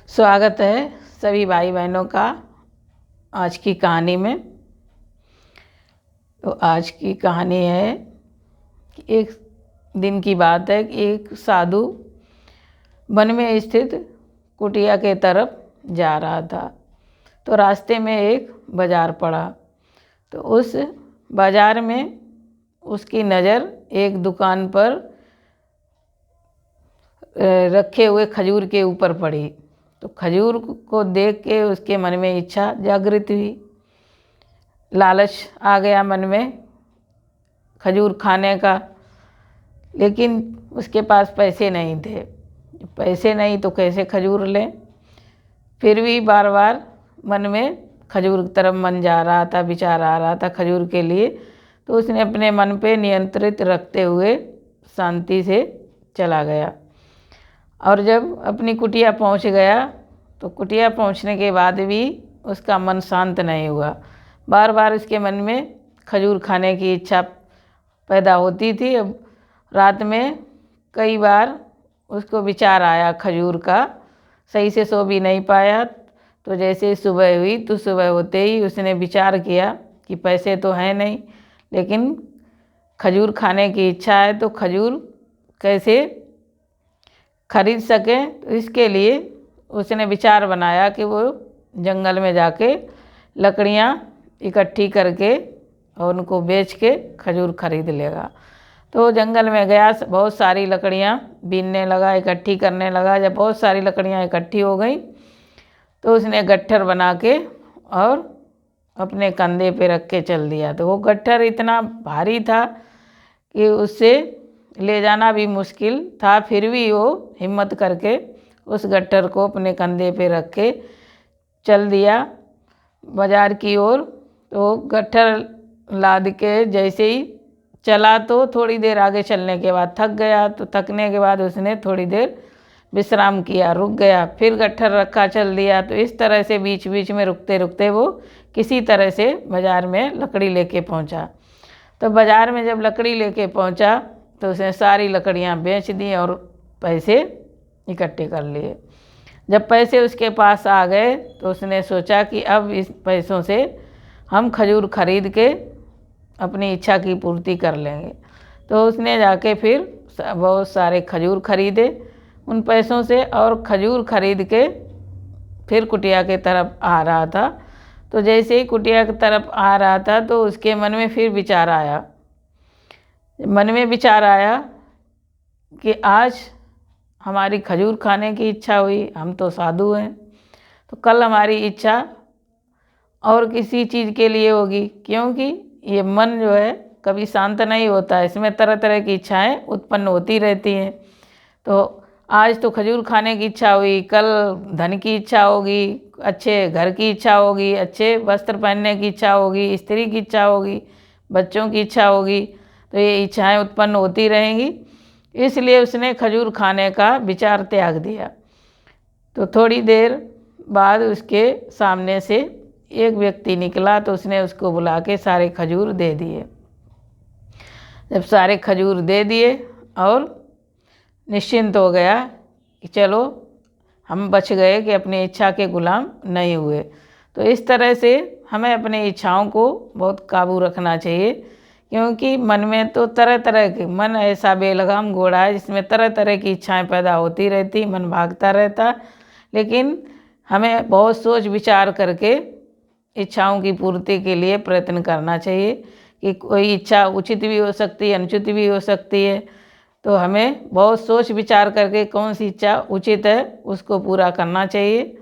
स्वागत है सभी भाई बहनों का आज की कहानी में। तो आज की कहानी है कि एक दिन की बात है कि एक साधु वन में स्थित कुटिया के तरफ जा रहा था। तो रास्ते में एक बाज़ार पड़ा। तो उस बाज़ार में उसकी नज़र एक दुकान पर रखे हुए खजूर के ऊपर पड़ी। तो खजूर को देख के उसके मन में इच्छा जागृत हुई, लालच आ गया मन में खजूर खाने का। लेकिन उसके पास पैसे नहीं थे। पैसे नहीं तो कैसे खजूर लें। फिर भी बार बार मन में खजूर की तरफ मन जा रहा था, विचार आ रहा था खजूर के लिए। तो उसने अपने मन पे नियंत्रित रखते हुए शांति से चला गया। और जब अपनी कुटिया पहुंच गया तो कुटिया पहुंचने के बाद भी उसका मन शांत नहीं हुआ। बार बार उसके मन में खजूर खाने की इच्छा पैदा होती थी। अब रात में कई बार उसको विचार आया खजूर का, सही से सो भी नहीं पाया। तो जैसे सुबह हुई तो सुबह होते ही उसने विचार किया कि पैसे तो हैं नहीं, लेकिन खजूर खाने की इच्छा है, तो खजूर कैसे खरीद सके। तो इसके लिए उसने विचार बनाया कि वो जंगल में जाके लकड़ियाँ इकट्ठी करके और उनको बेच के खजूर खरीद लेगा। तो जंगल में गया, बहुत सारी लकड़ियाँ बीनने लगा, इकट्ठी करने लगा। जब बहुत सारी लकड़ियाँ इकट्ठी हो गई तो उसने गट्ठर बना के और अपने कंधे पे रख के चल दिया। तो वो गट्ठर इतना भारी था कि उससे ले जाना भी मुश्किल था। फिर भी वो हिम्मत करके उस गट्ठर को अपने कंधे पे रख के चल दिया बाज़ार की ओर। तो गट्ठर लाद के जैसे ही चला तो थोड़ी देर आगे चलने के बाद थक गया। तो थकने के बाद उसने थोड़ी देर विश्राम किया, रुक गया, फिर गट्ठर रखा, चल दिया। तो इस तरह से बीच बीच में रुकते रुकते वो किसी तरह से बाज़ार में लकड़ी लेके पहुंचा। तो बाज़ार में जब लकड़ी लेके पहुंचा तो उसने सारी लकड़ियां बेच दी और पैसे इकट्ठे कर लिए। जब पैसे उसके पास आ गए तो उसने सोचा कि अब इस पैसों से हम खजूर खरीद के अपनी इच्छा की पूर्ति कर लेंगे। तो उसने जाके फिर बहुत सारे खजूर खरीदे उन पैसों से, और खजूर खरीद के फिर कुटिया के तरफ आ रहा था। तो जैसे ही कुटिया की तरफ आ रहा था तो उसके मन में फिर विचार आया। मन में विचार आया कि आज हमारी खजूर खाने की इच्छा हुई, हम तो साधु हैं, तो कल हमारी इच्छा और किसी चीज़ के लिए होगी, क्योंकि ये मन जो है कभी शांत नहीं होता है, इसमें तरह तरह की इच्छाएं उत्पन्न होती रहती हैं। तो आज तो खजूर खाने की इच्छा हुई, कल धन की इच्छा होगी, अच्छे घर की इच्छा होगी, अच्छे वस्त्र पहनने की इच्छा होगी, स्त्री की इच्छा होगी, बच्चों की इच्छा होगी। तो ये इच्छाएं उत्पन्न होती रहेंगी। इसलिए उसने खजूर खाने का विचार त्याग दिया। तो थोड़ी देर बाद उसके सामने से एक व्यक्ति निकला। तो उसने उसको बुला के सारे खजूर दे दिए। जब सारे खजूर दे दिए और निश्चिंत हो गया कि चलो हम बच गए, कि अपनी इच्छा के गुलाम नहीं हुए। तो इस तरह से हमें अपनी इच्छाओं को बहुत काबू रखना चाहिए, क्योंकि मन में तो तरह तरह के, मन ऐसा बेलगाम घोड़ा है जिसमें तरह तरह की इच्छाएं पैदा होती रहती, मन भागता रहता। लेकिन हमें बहुत सोच विचार करके इच्छाओं की पूर्ति के लिए प्रयत्न करना चाहिए, कि कोई इच्छा उचित भी हो सकती है, अनुचित भी हो सकती है। तो हमें बहुत सोच विचार करके कौन सी इच्छा उचित है उसको पूरा करना चाहिए।